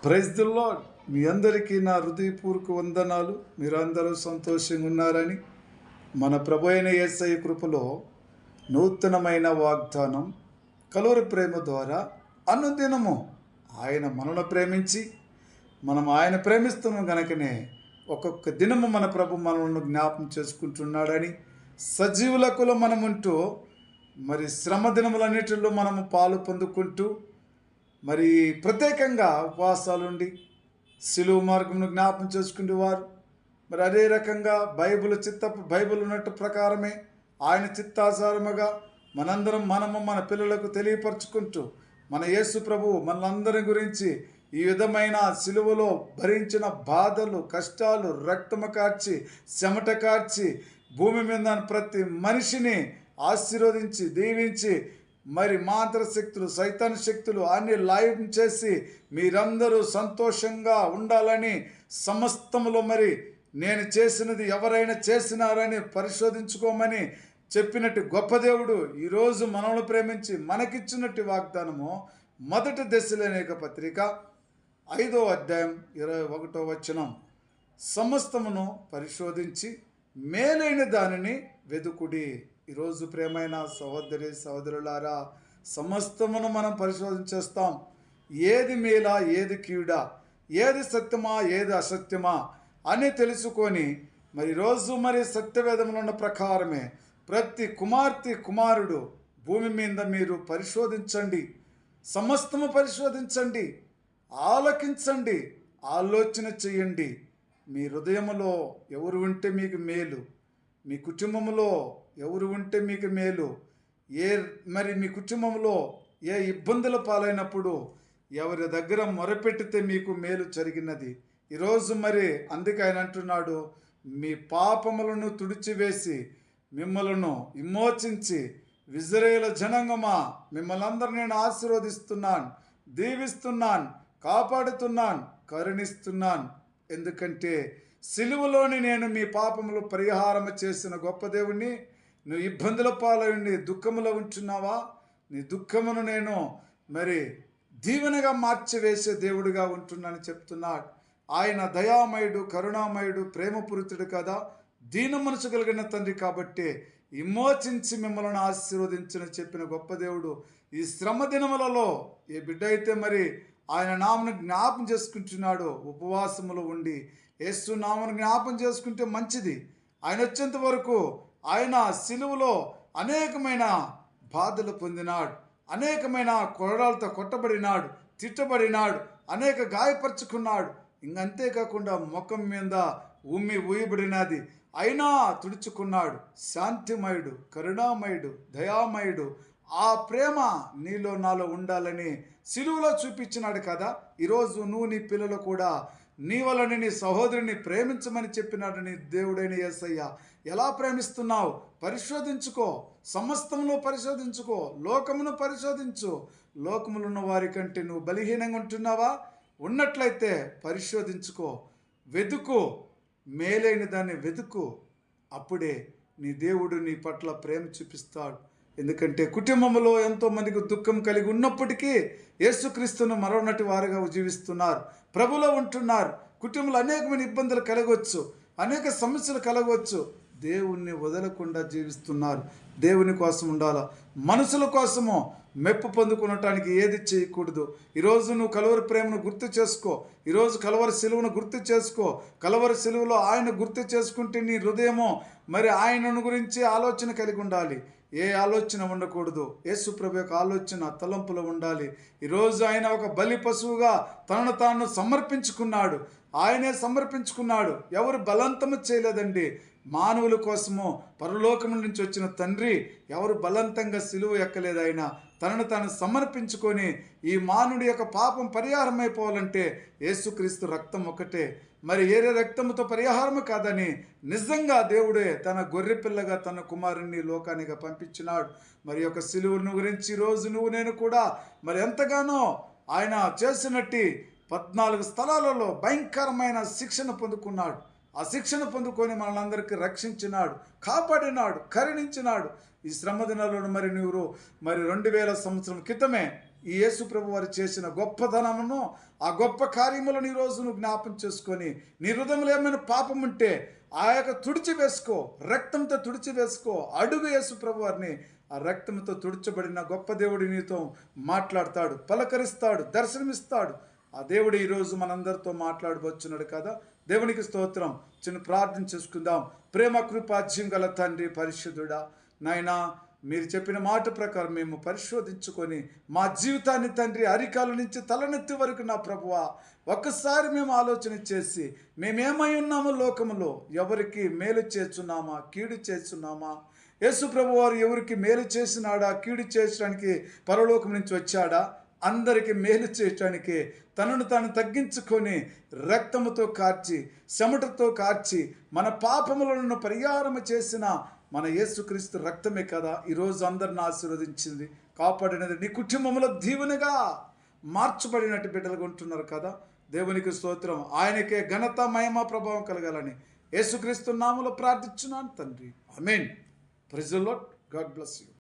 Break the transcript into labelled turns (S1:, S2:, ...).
S1: Praise the lord. మీ అందరికీ నా హృదయపూర్వక వందనాలు. మీరందరూ సంతోషంగా ఉన్నారని మన ప్రభు అయిన యేసయ్య కృపలో నూతనమైన వాగ్దానం కలువరి ప్రేమ ద్వారా అనుదినము ఆయన మనను ప్రేమించి మనం ఆయన ప్రేమిస్తున్నాం కనుకనే ఒక్కొక్క దినము మన ప్రభు మనల్ని జ్ఞాపం చేసుకుంటున్నాడని సజీవులకులో మనముంటూ మరి శ్రమ దినములన్నిటిలో మనము పాలు పొందుకుంటూ మరి ప్రత్యేకంగా ఉపవాసాలుండి సిలువ మార్గమును జ్ఞాపం చేసుకునేవారు. మరి అదే రకంగా బైబిల్ ఉన్నట్టు ప్రకారమే ఆయన చిత్తాసారముగా మనందరం మన పిల్లలకు తెలియపరచుకుంటూ మన యేసు ప్రభువు మనందరి గురించి ఈ విధమైన సిలువలో భరించిన బాధలు, కష్టాలు, రక్తము కార్చి, చెమట కార్చి భూమి మీద ప్రతి మనిషిని ఆశీర్వదించి దీవించి మరి మంత్రశక్తులు, సైతాన్ శక్తులు అన్ని లైవ్ చేసి మీరందరూ సంతోషంగా ఉండాలని సమస్తములో మరి నేను చేసినది ఎవరైనా చేసినారని పరిశోధించుకోమని చెప్పినట్టు గొప్ప దేవుడు ఈరోజు మనల్ని ప్రేమించి మనకిచ్చినట్టు వాగ్దానము మొదటి దశలోనేక పత్రిక 5వ అధ్యాయం 21వ వచనం. సమస్తమును పరిశోధించి మేలైన దానిని వెదుకుడి. ఈరోజు ప్రేమైన సహోదరి సహోదరులారా, సమస్తమును మనం పరిశోధించేస్తాం. ఏది మేలా, ఏది కీడా, ఏది సత్యమా, ఏది అసత్యమా అని తెలుసుకొని మరి రోజు మరి సత్యవేదములు ఉన్న ప్రకారమే ప్రతి కుమార్తె కుమారుడు భూమి మీద మీరు పరిశోధించండి, సమస్తము పరిశోధించండి, ఆలకించండి, ఆలోచన చెయ్యండి. మీ హృదయములో ఎవరు ఉంటే మీకు మేలు, మీ కుటుంబంలో ఎవరు ఉంటే మీకు మేలు, మరి మీ కుటుంబంలో ఏ ఇబ్బందుల పాలైనప్పుడు ఎవరి దగ్గర మొరపెట్టితే మీకు మేలు జరిగినది. ఈరోజు మరి అందుకే ఆయన అంటున్నాడు, మీ పాపములను తుడిచివేసి మిమ్మలను విమోచించి ఇశ్రాయేలు జనాంగమా మిమ్మల్ని అందరూ నేను ఆశీర్వదిస్తున్నాను, దీవిస్తున్నాను, కాపాడుతున్నాను, కరుణిస్తున్నాను. ఎందుకంటే సిలువలోని నేను మీ పాపములు పరిహారం చేసిన గొప్ప దేవుణ్ణి. నువ్వు ఇబ్బందుల పాలైండి దుఃఖములో ఉంటున్నావా? నీ దుఃఖమును నేను మరి దీవెనగా మార్చివేసే దేవుడిగా ఉంటున్నాను చెప్తున్నాడు. ఆయన దయామయుడు, కరుణామయుడు, ప్రేమపూరితుడు కదా, దీన మనసు కలిగిన తండ్రి కాబట్టి విమోచించి మిమ్మల్ని ఆశీర్వదించిన చెప్పిన గొప్ప దేవుడు ఈ శ్రమ దినములలో ఏ బిడ్డ అయితే మరి ఆయన నామను జ్ఞాపం చేసుకుంటున్నాడో ఉపవాసములో ఉండి యేసు నామను జ్ఞాపం చేసుకుంటే మంచిది. ఆయన వచ్చేంత వరకు ఆయన సిలువలో అనేకమైన బాధలు పొందినాడు, అనేకమైన కొరడాలతో కొట్టబడినాడు, తిట్టబడినాడు, అనేక గాయపరుచుకున్నాడు. ఇంకంతేకాకుండా ముఖం మీద ఊయబడినది అయినా తుడుచుకున్నాడు. శాంతిమయుడు, కరుణామయుడు, దయామయుడు. ఆ ప్రేమ నీలో నాలో ఉండాలని సిలువలో చూపించినాడు కదా. ఈరోజు నువ్వు నీ పిల్లలు కూడా నీ వలని నీ సహోదరుని ప్రేమించమని చెప్పినాడు నీ దేవుడైన యేసయ్య. ఎలా ప్రేమిస్తున్నావు పరిశోధించుకో, సమస్తమును పరిశోధించుకో, లోకమును పరిశోధించు. లోకములు ఉన్న వారి కంటే నువ్వు బలహీనంగా ఉంటున్నావా? ఉన్నట్లయితే పరిశోధించుకో, వెతుకు, మేలైన దాన్ని వెతుకు. అప్పుడే నీ దేవుడు నీ పట్ల ప్రేమ చూపిస్తాడు. ఎందుకంటే కుటుంబంలో ఎంతోమందికి దుఃఖం కలిగి ఉన్నప్పటికీ యేసుక్రీస్తును మరొనటి వారుగా జీవిస్తున్నారు, ప్రభులో ఉంటున్నారు. కుటుంబంలో అనేకమైన ఇబ్బందులు కలగవచ్చు, అనేక సమస్యలు కలగవచ్చు, దేవుణ్ణి వదలకుండా జీవిస్తున్నారు. దేవుని కోసం ఉండాలా, మనుషుల కోసము మెప్పు పొందుకునటానికి ఏది చేయకూడదు. ఈరోజు నువ్వు కలువరి ప్రేమను గుర్తు చేసుకో, ఈరోజు కలువరి సిలువను గుర్తు చేసుకో. కలువరి సిలువలో ఆయన గుర్తు చేసుకుంటే నీ హృదయము మరి ఆయనను గురించి ఆలోచన కలిగి ఉండాలి. ఏ ఆలోచన ఉండకూడదు. యేసు ప్రభు యొక్క ఆలోచన తలంపులో ఉండాలి. ఈరోజు ఆయన ఒక బలి పశువుగా తనను తాను సమర్పించుకున్నాడు. ఆయనే సమర్పించుకున్నాడు, ఎవరు బలవంతము చేయలేదండి. మానవుల కోసము పరలోకం నుంచి వచ్చిన తండ్రి ఎవరు బలవంతంగా సిలువ ఎక్కలేదు. ఆయన తనను తాను సమర్పించుకొని ఈ మానవుడి యొక్క పాపం పరిహారం అయిపోవాలంటే యేసుక్రీస్తు రక్తం ఒకటే, మరి ఏరే రక్తముతో పరిహారము కాదని నిజంగా దేవుడే తన గొర్రె పిల్లగా తన కుమారుణ్ణి లోకానిగా పంపించినాడు. మరి యొక్క సిలువను గురించి ఈరోజు నువ్వు నేను కూడా మరి ఎంతగానో ఆయన చేసినట్టు 14 స్థలాలలో భయంకరమైన శిక్షణ పొందుకున్నాడు. ఆ శిక్షణ పొందుకొని మనందరికీ రక్షించినాడు, కాపాడినాడు, కరుణించినాడు. ఈ శ్రమ దినాలను మరి 2000 సంవత్సరం క్రితమే ఈ యేసు ప్రభు వారు చేసిన గొప్పతనమును, ఆ గొప్ప కార్యములను ఈరోజు నువ్వు జ్ఞాపం చేసుకొని, నీ హృదయంలో ఏమైనా పాపం ఉంటే ఆ యొక్క తుడిచి వేసుకో, రక్తంతో తుడిచి వేసుకో. అడుగు యేసు ప్రభు వారిని. ఆ రక్తంతో తుడిచబడిన గొప్ప దేవుడు నీతో మాట్లాడతాడు, పలకరిస్తాడు, దర్శనమిస్తాడు. ఆ దేవుడు ఈరోజు మనందరితో మాట్లాడవచ్చున్నాడు కదా. దేవునికి స్తోత్రం. చిన్న ప్రార్థన చేసుకుందాం. ప్రేమ కృపాజ్యం గల తండ్రి, పరిశుద్ధుడా, నాయనా, మీరు చెప్పిన మాట ప్రకారం మేము పరిశోధించుకొని మా జీవితాన్ని తండ్రి అరికాల నుంచి తలనెత్తి వరకు నా ప్రభువా ఒక్కసారి మేము ఆలోచన చేసి మేమేమై ఉన్నామో లోకములో, ఎవరికి మేలు చేస్తున్నామా, కీడు చేస్తున్నామా? యేసు ప్రభు వారు ఎవరికి మేలు చేసినాడా, కీడు చేయడానికి పరలోకం నుంచి వచ్చాడా? అందరికీ మేలు చేయటానికి తనను తాను తగ్గించుకొని రక్తముతో కార్చి, చెమటతో కార్చి మన పాపములను పరిహారము చేసిన మన యేసుక్రీస్తు రక్తమే కదా ఈరోజు అందరిని ఆశీర్వదించింది, కాపాడినది. నీ కుటుంబంలో దీవెనగా మార్చబడినట్టు బిడ్డలుగా ఉంటున్నారు కదా. దేవునికి స్తోత్రం. ఆయనకే ఘనత, మహిమ, ప్రభావం కలగాలని యేసుక్రీస్తు నామములో ప్రార్థించున్నాను తండ్రి. ఆమేన్. Praise the lord. God bless you.